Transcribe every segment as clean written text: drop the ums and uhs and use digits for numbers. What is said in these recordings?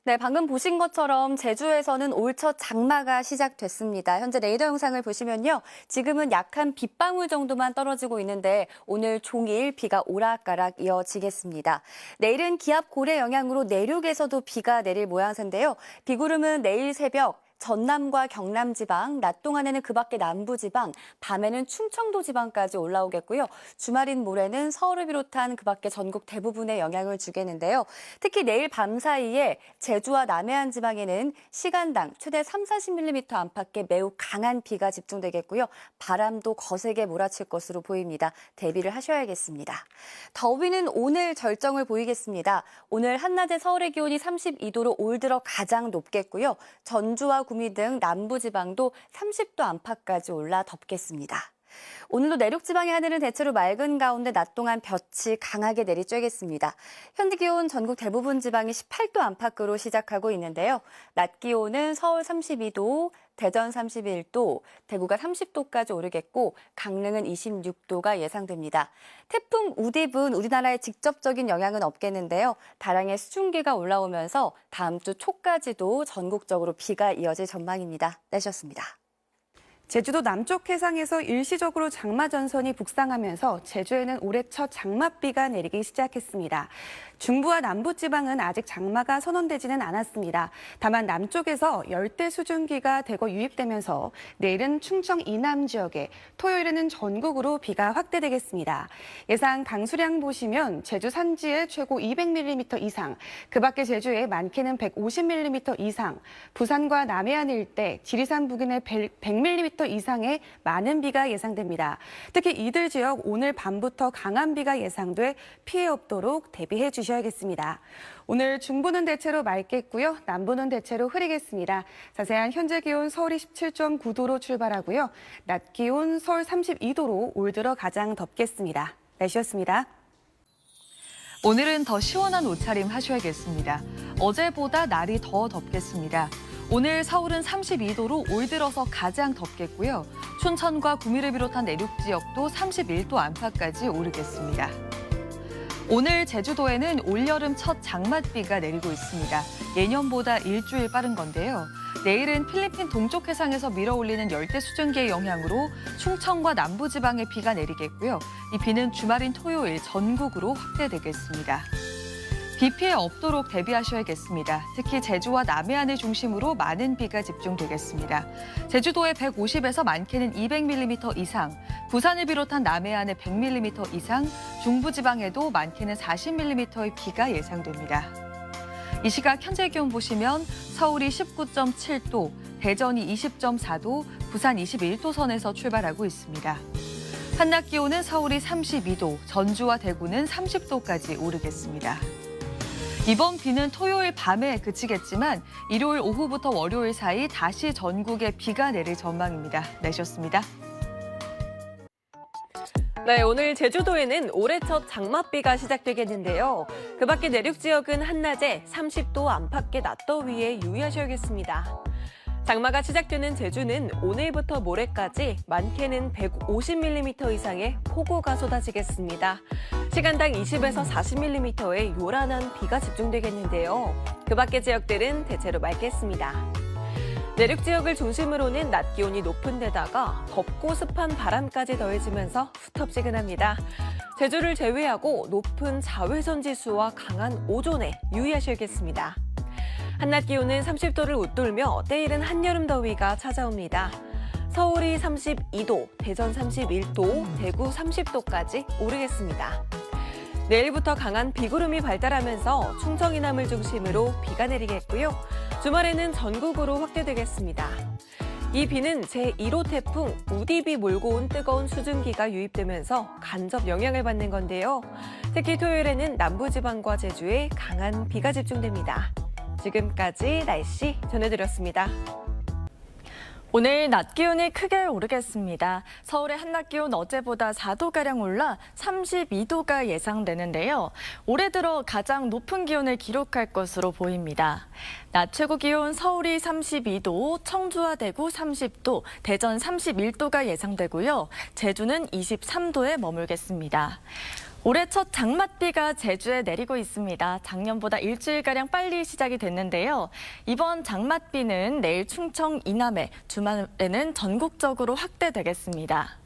네, 방금 보신 것처럼 제주에서는 올 첫 장마가 시작됐습니다. 현재 레이더 영상을 보시면요. 지금은 약한 빗방울 정도만 떨어지고 있는데 오늘 종일 비가 오락가락 이어지겠습니다. 내일은 기압 고래 영향으로 내륙에서도 비가 내릴 모양새인데요. 비구름은 내일 새벽 전남과 경남 지방, 낮 동안에는 그 밖에 남부 지방, 밤에는 충청도 지방까지 올라오겠고요. 주말인 모레는 서울을 비롯한 그 밖에 전국 대부분에 영향을 주겠는데요. 특히 내일 밤 사이에 제주와 남해안 지방에는 시간당 최대 30-40mm 안팎의 매우 강한 비가 집중되겠고요. 바람도 거세게 몰아칠 것으로 보입니다. 대비를 하셔야겠습니다. 더위는 오늘 절정을 보이겠습니다. 오늘 한낮에 서울의 기온이 32도로 올 들어 가장 높겠고요. 전주와 구미 등 남부지방도 30도 안팎까지 올라 덥겠습니다. 오늘도 내륙 지방의 하늘은 대체로 맑은 가운데 낮 동안 볕이 강하게 내리쬐겠습니다. 현재 기온 전국 대부분 지방이 18도 안팎으로 시작하고 있는데요. 낮 기온은 서울 32도, 대전 31도, 대구가 30도까지 오르겠고 강릉은 26도가 예상됩니다. 태풍 우딥은 우리나라에 직접적인 영향은 없겠는데요. 다량의 수증기가 올라오면서 다음 주 초까지도 전국적으로 비가 이어질 전망입니다. 내셨습니다. 제주도 남쪽 해상에서 일시적으로 장마 전선이 북상하면서 제주에는 올해 첫 장맛비가 내리기 시작했습니다. 중부와 남부 지방은 아직 장마가 선언되지는 않았습니다. 다만 남쪽에서 열대 수증기가 대거 유입되면서 내일은 충청 이남 지역에, 토요일에는 전국으로 비가 확대되겠습니다. 예상 강수량 보시면 제주 산지에 최고 200mm 이상, 그 밖에 제주에 많게는 150mm 이상, 부산과 남해안 일대, 지리산 부근에 100mm 이상의 많은 비가 예상됩니다. 특히 이들 지역 오늘 밤부터 강한 비가 예상돼 피해 없도록 대비해 주셔야겠습니다. 오늘 중부는 대체로 맑겠고요. 남부는 대체로 흐리겠습니다. 자세한 현재 기온 서울이 17.9도로 출발하고요. 낮 기온 서울 32도로 올 들어 가장 덥겠습니다. 날씨였습니다. 오늘은 더 시원한 옷차림 하셔야겠습니다. 어제보다 날이 더 덥겠습니다. 오늘 서울은 32도로 올 들어서 가장 덥겠고요. 춘천과 구미를 비롯한 내륙 지역도 31도 안팎까지 오르겠습니다. 오늘 제주도에는 올여름 첫 장맛비가 내리고 있습니다. 예년보다 일주일 빠른 건데요. 내일은 필리핀 동쪽 해상에서 밀어올리는 열대 수증기의 영향으로 충청과 남부지방에 비가 내리겠고요. 이 비는 주말인 토요일 전국으로 확대되겠습니다. 비 피해 없도록 대비하셔야겠습니다. 특히 제주와 남해안을 중심으로 많은 비가 집중되겠습니다. 제주도에 150에서 많게는 200mm 이상, 부산을 비롯한 남해안에 100mm 이상, 중부지방에도 많게는 40mm의 비가 예상됩니다. 이 시각 현재 기온 보시면 서울이 19.7도, 대전이 20.4도, 부산 21도 선에서 출발하고 있습니다. 한낮 기온은 서울이 32도, 전주와 대구는 30도까지 오르겠습니다. 이번 비는 토요일 밤에 그치겠지만 일요일 오후부터 월요일 사이 다시 전국에 비가 내릴 전망입니다. 내셨습니다. 네, 오늘 제주도에는 올해 첫 장맛비가 시작되겠는데요. 그 밖에 내륙 지역은 한낮에 30도 안팎의 낮더위에 유의하셔야겠습니다. 장마가 시작되는 제주는 오늘부터 모레까지 많게는 150mm 이상의 폭우가 쏟아지겠습니다. 시간당 20에서 40mm의 요란한 비가 집중되겠는데요. 그 밖의 지역들은 대체로 맑겠습니다. 내륙 지역을 중심으로는 낮 기온이 높은 데다가 덥고 습한 바람까지 더해지면서 후텁지근합니다. 제주를 제외하고 높은 자외선 지수와 강한 오존에 유의하셔야겠습니다. 한낮 기온은 30도를 웃돌며 때이른 한여름 더위가 찾아옵니다. 서울이 32도, 대전 31도, 대구 30도까지 오르겠습니다. 내일부터 강한 비구름이 발달하면서 충청 이남을 중심으로 비가 내리겠고요. 주말에는 전국으로 확대되겠습니다. 이 비는 제1호 태풍 우딥이 몰고 온 뜨거운 수증기가 유입되면서 간접 영향을 받는 건데요. 특히 토요일에는 남부지방과 제주에 강한 비가 집중됩니다. 지금까지 날씨 전해드렸습니다. 오늘 낮 기온이 크게 오르겠습니다. 서울의 한낮 기온 어제보다 4도가량 올라 32도가 예상되는데요. 올해 들어 가장 높은 기온을 기록할 것으로 보입니다. 낮 최고 기온 서울이 32도, 청주와 대구 30도, 대전 31도가 예상되고요. 제주는 23도에 머물겠습니다. 올해 첫 장맛비가 제주에 내리고 있습니다. 작년보다 일주일가량 빨리 시작이 됐는데요. 이번 장맛비는 내일 충청, 이남에, 주말에는 전국적으로 확대되겠습니다.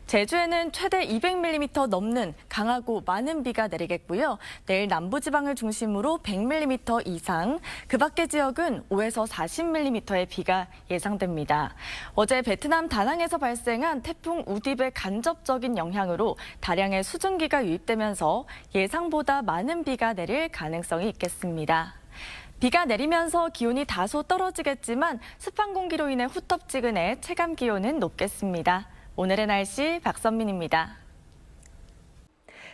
제주에는 최대 200mm 넘는 강하고 많은 비가 내리겠고요. 내일 남부지방을 중심으로 100mm 이상, 그 밖의 지역은 5에서 40mm의 비가 예상됩니다. 어제 베트남 다낭에서 발생한 태풍 우딥의 간접적인 영향으로 다량의 수증기가 유입되면서 예상보다 많은 비가 내릴 가능성이 있겠습니다. 비가 내리면서 기온이 다소 떨어지겠지만 습한 공기로 인해 후텁지근해 체감 기온은 높겠습니다. 오늘의 날씨 박선민입니다.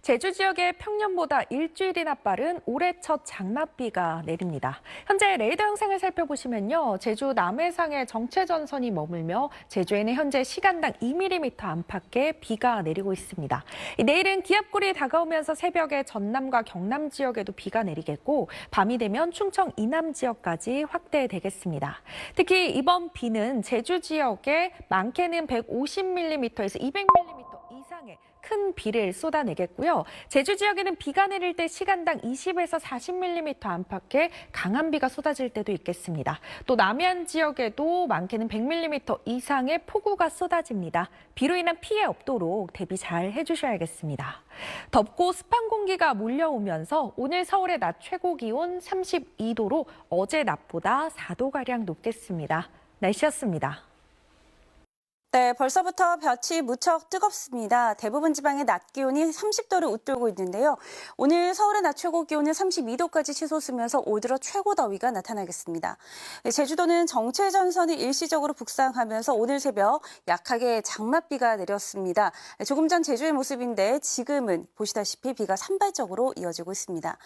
제주 지역에 평년보다 일주일이나 빠른 올해 첫 장맛비가 내립니다. 현재 레이더 영상을 살펴보시면요. 제주 남해상에 정체전선이 머물며 제주에는 현재 시간당 2mm 안팎의 비가 내리고 있습니다. 내일은 기압골이 다가오면서 새벽에 전남과 경남 지역에도 비가 내리겠고 밤이 되면 충청 이남 지역까지 확대되겠습니다. 특히 이번 비는 제주 지역에 많게는 150mm에서 200mm 이상의 큰 비를 쏟아내겠고요. 제주 지역에는 비가 내릴 때 시간당 20에서 40mm 안팎의 강한 비가 쏟아질 때도 있겠습니다. 또 남해안 지역에도 많게는 100mm 이상의 폭우가 쏟아집니다. 비로 인한 피해 없도록 대비 잘 해주셔야겠습니다. 덥고 습한 공기가 몰려오면서 오늘 서울의 낮 최고 기온 32도로 어제 낮보다 4도가량 높겠습니다. 날씨였습니다. 네, 벌써부터 볕이 무척 뜨겁습니다. 대부분 지방의 낮 기온이 30도를 웃돌고 있는데요. 오늘 서울의 낮 최고 기온은 32도까지 치솟으면서 올 들어 최고 더위가 나타나겠습니다. 제주도는 정체전선이 일시적으로 북상하면서 오늘 새벽 약하게 장맛비가 내렸습니다. 조금 전 제주의 모습인데 지금은 보시다시피 비가 산발적으로 이어지고 있습니다.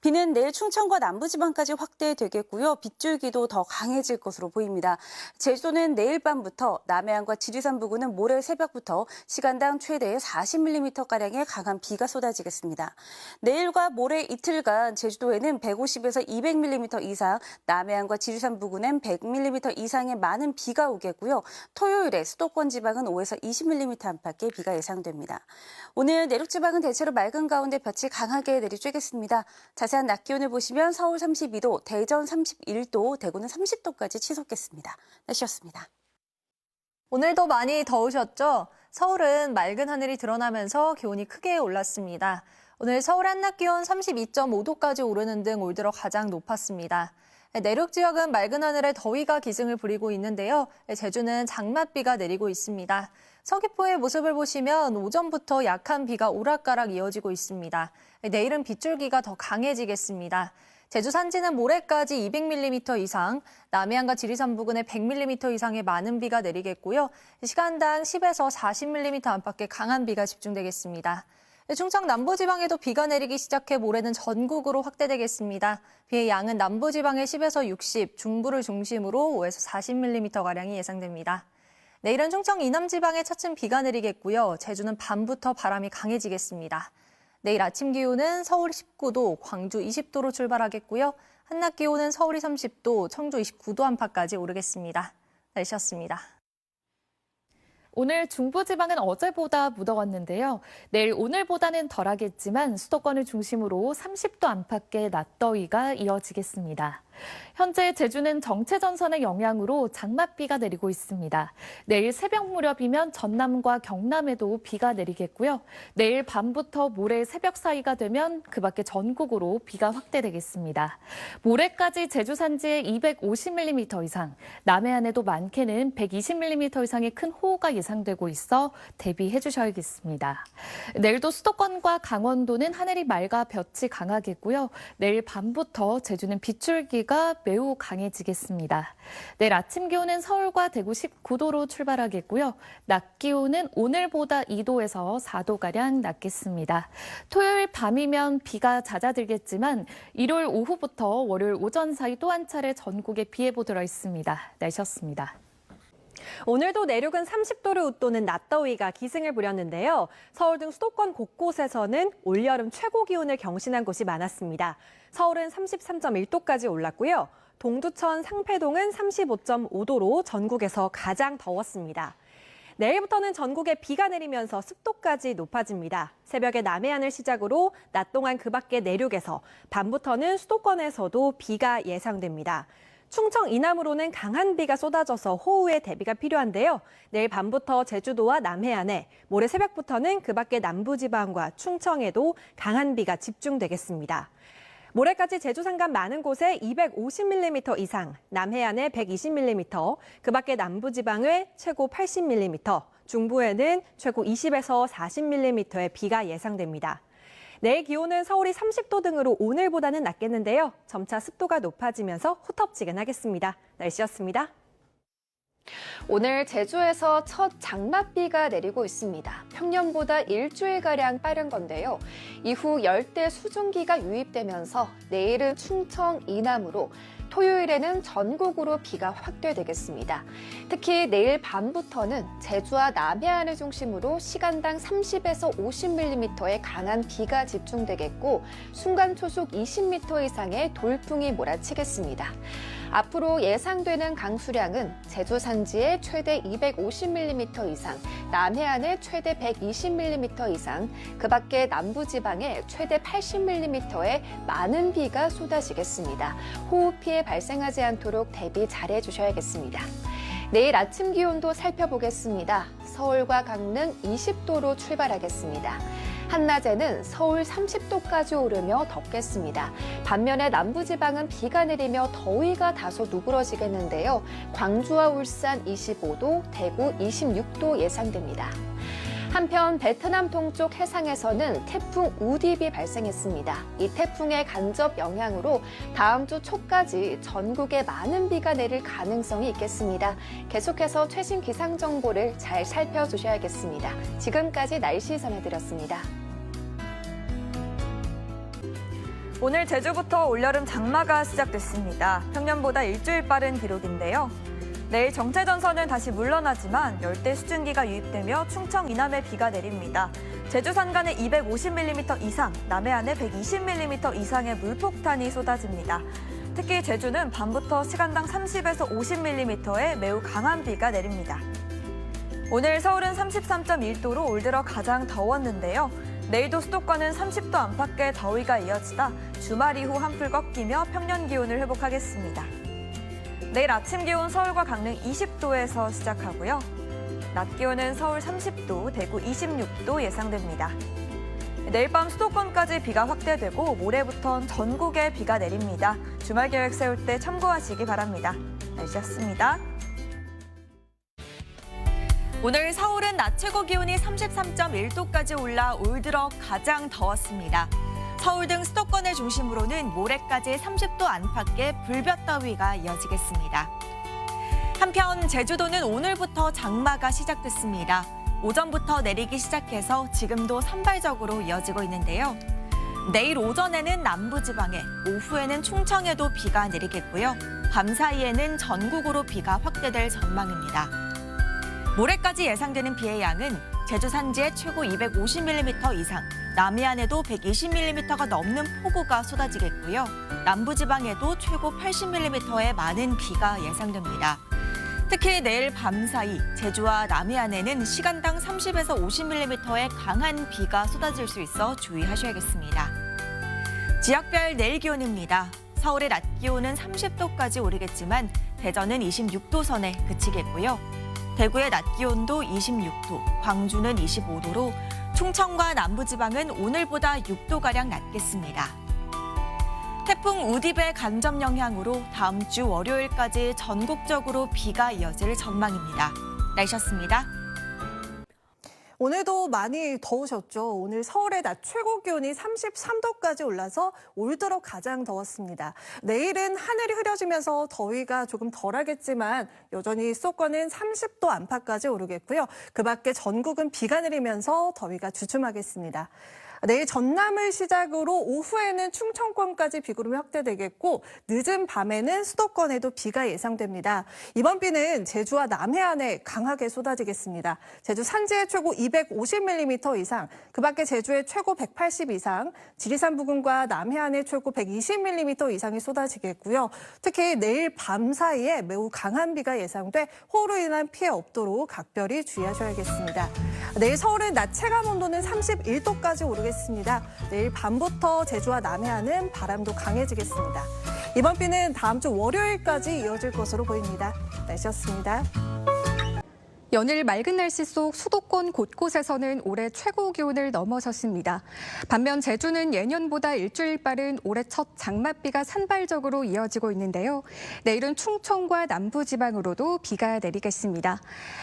비는 내일 충청과 남부지방까지 확대되겠고요. 빗줄기도 더 강해질 것으로 보입니다. 제주도는 내일 밤부터 남해안과 지리산 부근은 모레 새벽부터 시간당 최대 40mm가량의 강한 비가 쏟아지겠습니다. 내일과 모레 이틀간 제주도에는 150에서 200mm 이상, 남해안과 지리산 부근엔 100mm 이상의 많은 비가 오겠고요. 토요일에 수도권 지방은 5에서 20mm 안팎의 비가 예상됩니다. 오늘 내륙 지방은 대체로 맑은 가운데 볕이 강하게 내리쬐겠습니다. 자세한 낮 기온을 보시면 서울 32도, 대전 31도, 대구는 30도까지 치솟겠습니다. 날씨였습니다. 오늘도 많이 더우셨죠? 서울은 맑은 하늘이 드러나면서 기온이 크게 올랐습니다. 오늘 서울 한낮 기온 32.5도까지 오르는 등 올 들어 가장 높았습니다. 내륙 지역은 맑은 하늘에 더위가 기승을 부리고 있는데요. 제주는 장맛비가 내리고 있습니다. 서귀포의 모습을 보시면 오전부터 약한 비가 오락가락 이어지고 있습니다. 내일은 빗줄기가 더 강해지겠습니다. 제주 산지는 모레까지 200mm 이상, 남해안과 지리산 부근에 100mm 이상의 많은 비가 내리겠고요. 시간당 10에서 40mm 안팎의 강한 비가 집중되겠습니다. 충청 남부지방에도 비가 내리기 시작해 모레는 전국으로 확대되겠습니다. 비의 양은 남부지방에 10에서 60, 중부를 중심으로 5에서 40mm가량이 예상됩니다. 내일은 충청 이남지방에 차츰 비가 내리겠고요. 제주는 밤부터 바람이 강해지겠습니다. 내일 아침 기온은 서울 19도, 광주 20도로 출발하겠고요. 한낮 기온은 서울이 30도, 청주 29도 안팎까지 오르겠습니다. 날씨였습니다. 오늘 중부지방은 어제보다 무더웠는데요. 내일 오늘보다는 덜하겠지만 수도권을 중심으로 30도 안팎의 낮더위가 이어지겠습니다. 현재 제주는 정체전선의 영향으로 장맛비가 내리고 있습니다. 내일 새벽 무렵이면 전남과 경남에도 비가 내리겠고요. 내일 밤부터 모레 새벽 사이가 되면 그 밖에 전국으로 비가 확대되겠습니다. 모레까지 제주 산지에 250mm 이상, 남해안에도 많게는 120mm 이상의 큰 호우가 예상되고 있어 대비해 주셔야겠습니다. 내일도 수도권과 강원도는 하늘이 맑아 볕이 강하겠고요. 내일 밤부터 제주는 빗줄기가 매우 강해지겠습니다. 내일 아침 기온은 서울과 대구 19도로 출발하겠고요. 낮 기온은 오늘보다 2도에서 4도가량 낮겠습니다. 토요일 밤이면 비가 잦아들겠지만 일요일 오후부터 월요일 오전 사이 또 한 차례 전국에 비 예보 들어 있습니다. 날씨였습니다. 오늘도 내륙은 30도를 웃도는 낮더위가 기승을 부렸는데요. 서울 등 수도권 곳곳에서는 올여름 최고 기온을 경신한 곳이 많았습니다. 서울은 33.1도까지 올랐고요. 동두천 상패동은 35.5도로 전국에서 가장 더웠습니다. 내일부터는 전국에 비가 내리면서 습도까지 높아집니다. 새벽에 남해안을 시작으로 낮 동안 그 밖에 내륙에서 밤부터는 수도권에서도 비가 예상됩니다. 충청 이남으로는 강한 비가 쏟아져서 호우에 대비가 필요한데요. 내일 밤부터 제주도와 남해안에, 모레 새벽부터는 그 밖에 남부지방과 충청에도 강한 비가 집중되겠습니다. 모레까지 제주 산간 많은 곳에 250mm 이상, 남해안에 120mm, 그 밖에 남부지방에 최고 80mm, 중부에는 최고 20에서 40mm의 비가 예상됩니다. 내일 기온은 서울이 30도 등으로 오늘보다는 낮겠는데요. 점차 습도가 높아지면서 후텁지근하겠습니다. 날씨였습니다. 오늘 제주에서 첫 장맛비가 내리고 있습니다. 평년보다 일주일가량 빠른 건데요. 이후 열대 수증기가 유입되면서 내일은 충청 이남으로 토요일에는 전국으로 비가 확대되겠습니다. 특히 내일 밤부터는 제주와 남해안을 중심으로 시간당 30에서 50mm의 강한 비가 집중되겠고 순간 초속 20m 이상의 돌풍이 몰아치겠습니다. 앞으로 예상되는 강수량은 제주 산지에 최대 250mm 이상, 남해안에 최대 120mm 이상, 그 밖에 남부지방에 최대 80mm의 많은 비가 쏟아지겠습니다. 호우 피해 발생하지 않도록 대비 잘해 주셔야겠습니다. 내일 아침 기온도 살펴보겠습니다. 서울과 강릉 20도로 출발하겠습니다. 한낮에는 서울 30도까지 오르며 덥겠습니다. 반면에 남부지방은 비가 내리며 더위가 다소 누그러지겠는데요. 광주와 울산 25도, 대구 26도 예상됩니다. 한편 베트남 동쪽 해상에서는 태풍 우딥이 발생했습니다. 이 태풍의 간접 영향으로 다음 주 초까지 전국에 많은 비가 내릴 가능성이 있겠습니다. 계속해서 최신 기상 정보를 잘 살펴주셔야겠습니다. 지금까지 날씨 전해드렸습니다. 오늘 제주부터 올여름 장마가 시작됐습니다. 평년보다 일주일 빠른 기록인데요. 내일 정체전선은 다시 물러나지만 열대 수증기가 유입되며 충청 이남에 비가 내립니다. 제주 산간에 250mm 이상, 남해안에 120mm 이상의 물폭탄이 쏟아집니다. 특히 제주는 밤부터 시간당 30에서 50mm의 매우 강한 비가 내립니다. 오늘 서울은 33.1도로 올 들어 가장 더웠는데요. 내일도 수도권은 30도 안팎의 더위가 이어지다 주말 이후 한풀 꺾이며 평년 기온을 회복하겠습니다. 내일 아침 기온 서울과 강릉 20도에서 시작하고요. 낮 기온은 서울 30도, 대구 26도 예상됩니다. 내일 밤 수도권까지 비가 확대되고 모레부터는 전국에 비가 내립니다. 주말 계획 세울 때 참고하시기 바랍니다. 날씨였습니다. 오늘 서울은 낮 최고 기온이 33.1도까지 올라 올 들어 가장 더웠습니다. 서울 등 수도권을 중심으로는 모레까지 30도 안팎의 불볕더위가 이어지겠습니다. 한편 제주도는 오늘부터 장마가 시작됐습니다. 오전부터 내리기 시작해서 지금도 산발적으로 이어지고 있는데요. 내일 오전에는 남부지방에, 오후에는 충청에도 비가 내리겠고요. 밤 사이에는 전국으로 비가 확대될 전망입니다. 모레까지 예상되는 비의 양은 제주 산지에 최고 250mm 이상, 남해안에도 120mm가 넘는 폭우가 쏟아지겠고요. 남부지방에도 최고 80mm의 많은 비가 예상됩니다. 특히 내일 밤 사이 제주와 남해안에는 시간당 30에서 50mm의 강한 비가 쏟아질 수 있어 주의하셔야겠습니다. 지역별 내일 기온입니다. 서울의 낮 기온은 30도까지 오르겠지만 대전은 26도 선에 그치겠고요. 대구의 낮 기온도 26도, 광주는 25도로 충청과 남부지방은 오늘보다 6도가량 낮겠습니다. 태풍 우딥의 간접 영향으로 다음 주 월요일까지 전국적으로 비가 이어질 전망입니다. 날씨였습니다. 오늘도 많이 더우셨죠. 오늘 서울의 낮 최고 기온이 33도까지 올라서 올 들어 가장 더웠습니다. 내일은 하늘이 흐려지면서 더위가 조금 덜하겠지만 여전히 수도권은 30도 안팎까지 오르겠고요. 그 밖에 전국은 비가 내리면서 더위가 주춤하겠습니다. 내일 전남을 시작으로 오후에는 충청권까지 비구름이 확대되겠고 늦은 밤에는 수도권에도 비가 예상됩니다. 이번 비는 제주와 남해안에 강하게 쏟아지겠습니다. 제주 산지의 최고 250mm 이상, 그 밖에 제주의 최고 180 이상, 지리산 부근과 남해안의 최고 120mm 이상이 쏟아지겠고요. 특히 내일 밤 사이에 매우 강한 비가 예상돼 호우로 인한 피해 없도록 각별히 주의하셔야겠습니다. 내일 서울은 낮 체감 온도는 31도까지 오르겠습니다. 내일 밤부터 제주와 남해안은 바람도 강해지겠습니다. 이번 비는 다음 주 월요일까지 이어질 것으로 보입니다. 날씨였습니다. 연일 맑은 날씨 속 수도권 곳곳에서는 올해 최고 기온을 넘어섰습니다. 반면 제주는 예년보다 일주일 빠른 올해 첫 장맛비가 산발적으로 이어지고 있는데요. 내일은 충청과 남부지방으로도 비가 내리겠습니다.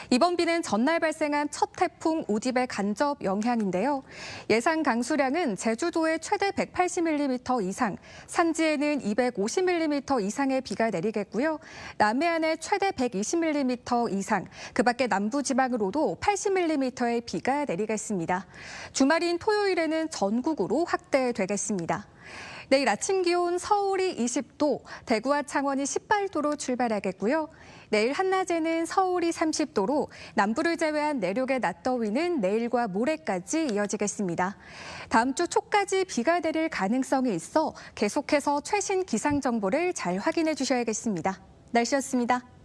이번 비는 전날 발생한 첫 태풍 우딥의 간접 영향인데요. 예상 강수량은 제주도에 최대 180mm 이상, 산지에는 250mm 이상의 비가 내리겠고요. 남해안에 최대 120mm 이상, 그 밖에 남부지방으로도 80mm의 비가 내리겠습니다. 주말인 토요일에는 전국으로 확대되겠습니다. 내일 아침 기온 서울이 20도, 대구와 창원이 18도로 출발하겠고요. 내일 한낮에는 서울이 30도로 남부를 제외한 내륙의 낮더위는 내일과 모레까지 이어지겠습니다. 다음 주 초까지 비가 내릴 가능성이 있어 계속해서 최신 기상 정보를 잘 확인해 주셔야겠습니다. 날씨였습니다.